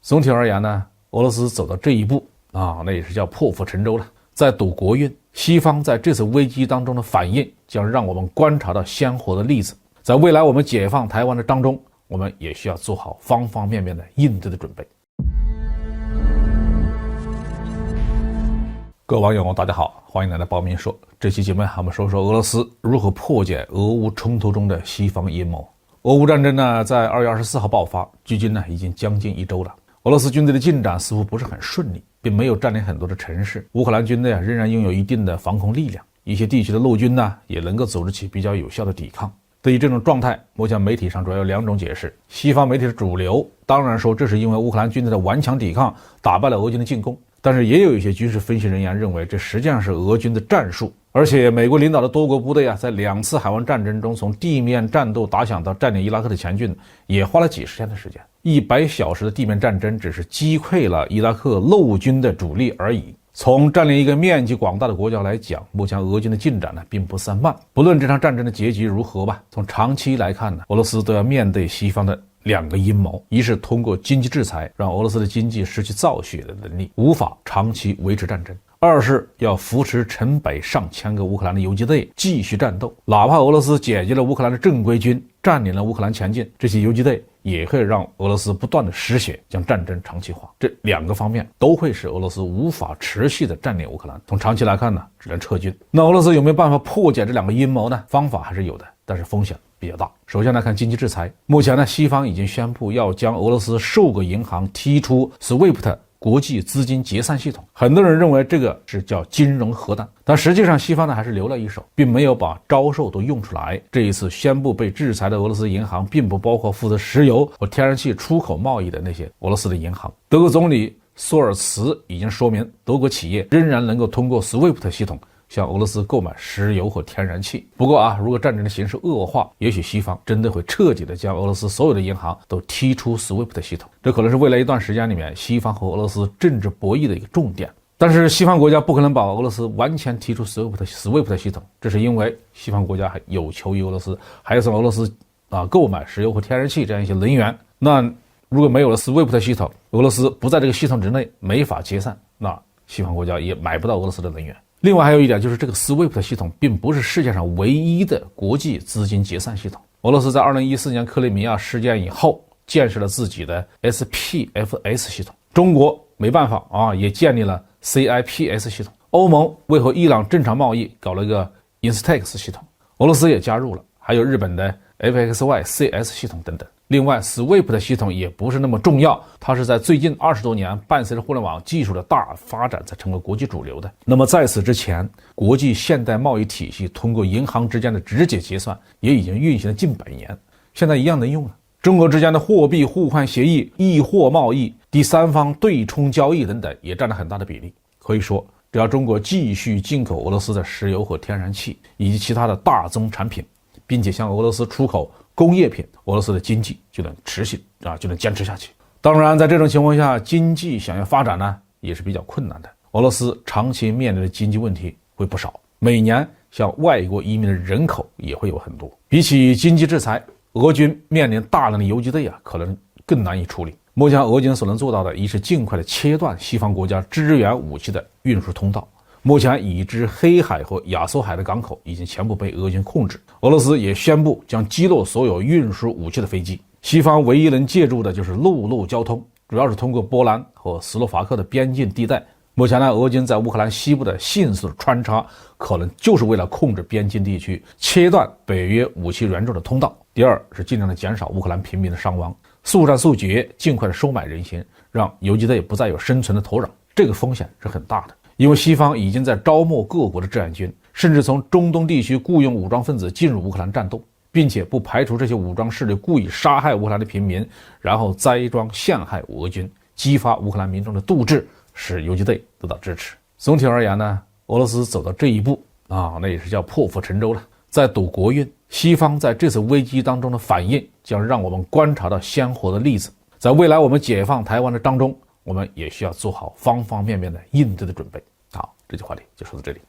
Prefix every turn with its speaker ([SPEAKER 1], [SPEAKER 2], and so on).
[SPEAKER 1] 总体而言呢，俄罗斯走到这一步那也是叫破釜沉舟了，在赌国运。西方在这次危机当中的反应，将让我们观察到鲜活的例子。在未来我们解放台湾的当中，我们也需要做好方方面面的应对的准备。各位网友大家好，欢迎来到包明说。这期节目我们说说俄罗斯如何破解俄乌冲突中的西方阴谋。俄乌战争呢，在2月24号爆发，距今呢已经将近1周了。俄罗斯军队的进展似乎不是很顺利，并没有占领很多的城市。乌克兰军队仍然拥有一定的防空力量，一些地区的陆军呢也能够组织起比较有效的抵抗。对于这种状态，目前媒体上主要有2种解释。西方媒体的主流当然说这是因为乌克兰军队的顽强抵抗打败了俄军的进攻，但是也有一些军事分析人员认为这实际上是俄军的战术。而且美国领导的多国部队在2次海湾战争中，从地面战斗打响到占领伊拉克的前进，也花了几十天的时间。100小时的地面战争只是击溃了伊拉克陆军的主力而已。从占领一个面积广大的国家来讲，目前俄军的进展呢并不散漫。不论这场战争的结局如何吧，从长期来看呢，俄罗斯都要面对西方的2个阴谋。一是通过经济制裁让俄罗斯的经济失去造血的能力，无法长期维持战争。2是要扶持成百上千个乌克兰的游击队继续战斗，哪怕俄罗斯解决了乌克兰的正规军，占领了乌克兰前进，这些游击队也会让俄罗斯不断的失血，将战争长期化。这2个方面都会使俄罗斯无法持续的占领乌克兰。从长期来看呢，只能撤军。那俄罗斯有没有办法破解这2个阴谋呢？方法还是有的，但是风险比较大。首先来看经济制裁，目前呢，西方已经宣布要将俄罗斯10个银行踢出 SWIFT国际资金结算系统。很多人认为这个是叫金融核弹，但实际上西方呢还是留了一手，并没有把招数都用出来。这一次宣布被制裁的俄罗斯银行并不包括负责石油和天然气出口贸易的那些俄罗斯的银行。德国总理索尔茨已经说明，德国企业仍然能够通过 SWIFT 系统向俄罗斯购买石油和天然气。不过如果战争的形势恶化，也许西方真的会彻底的将俄罗斯所有的银行都踢出 SWIFT 系统。这可能是未来一段时间里面西方和俄罗斯政治博弈的一个重点。但是西方国家不可能把俄罗斯完全踢出 SWIFT 系统，这是因为西方国家还有求于俄罗斯，还要从俄罗斯购买石油和天然气这样一些能源。那如果没有了 SWIFT 系统，俄罗斯不在这个系统之内，没法结算，那西方国家也买不到俄罗斯的能源。另外还有一点，就是这个 SWIFT 系统并不是世界上唯一的国际资金结算系统。俄罗斯在2014年克里米亚事件以后建设了自己的 SPFS 系统，中国没办法也建立了 CIPS 系统。欧盟为和伊朗正常贸易搞了一个 INSTEX 系统，俄罗斯也加入了，还有日本的 FXYCS 系统等等。另外 SWIFT 系统也不是那么重要，它是在最近20多年伴随着互联网技术的大发展才成为国际主流的。那么在此之前，国际现代贸易体系通过银行之间的直接结算也已经运行了近100年，现在一样能用了。中国之间的货币互换协议、易货贸易、第三方对冲交易等等也占了很大的比例。可以说，只要中国继续进口俄罗斯的石油和天然气以及其他的大宗产品，并且向俄罗斯出口工业品，俄罗斯的经济就能持续就能坚持下去。当然在这种情况下，经济想要发展呢也是比较困难的。俄罗斯长期面临的经济问题会不少，每年向外国移民的人口也会有很多。比起经济制裁，俄军面临大量的游击队可能更难以处理。目前俄军所能做到的，一是尽快的切断西方国家支援武器的运输通道。目前已知黑海和亚速海的港口已经全部被俄军控制，俄罗斯也宣布将击落所有运输武器的飞机。西方唯一能借助的就是陆路交通，主要是通过波兰和斯洛伐克的边境地带。目前呢，俄军在乌克兰西部的迅速穿插，可能就是为了控制边境地区，切断北约武器援助的通道。第二是尽量的减少乌克兰平民的伤亡，速战速决，尽快的收买人心，让游击队不再有生存的土壤。这个风险是很大的。因为西方已经在招募各国的志愿军，甚至从中东地区雇佣武装分子进入乌克兰战斗，并且不排除这些武装势力故意杀害乌克兰的平民，然后栽赃陷害俄军，激发乌克兰民众的斗志，使游击队得到支持。总体而言呢，俄罗斯走到这一步那也是叫破釜沉舟了，在赌国运。西方在这次危机当中的反应，将让我们观察到鲜活的例子。在未来我们解放台湾的当中，我们也需要做好方方面面的应对的准备。好，这期话题就说到这里。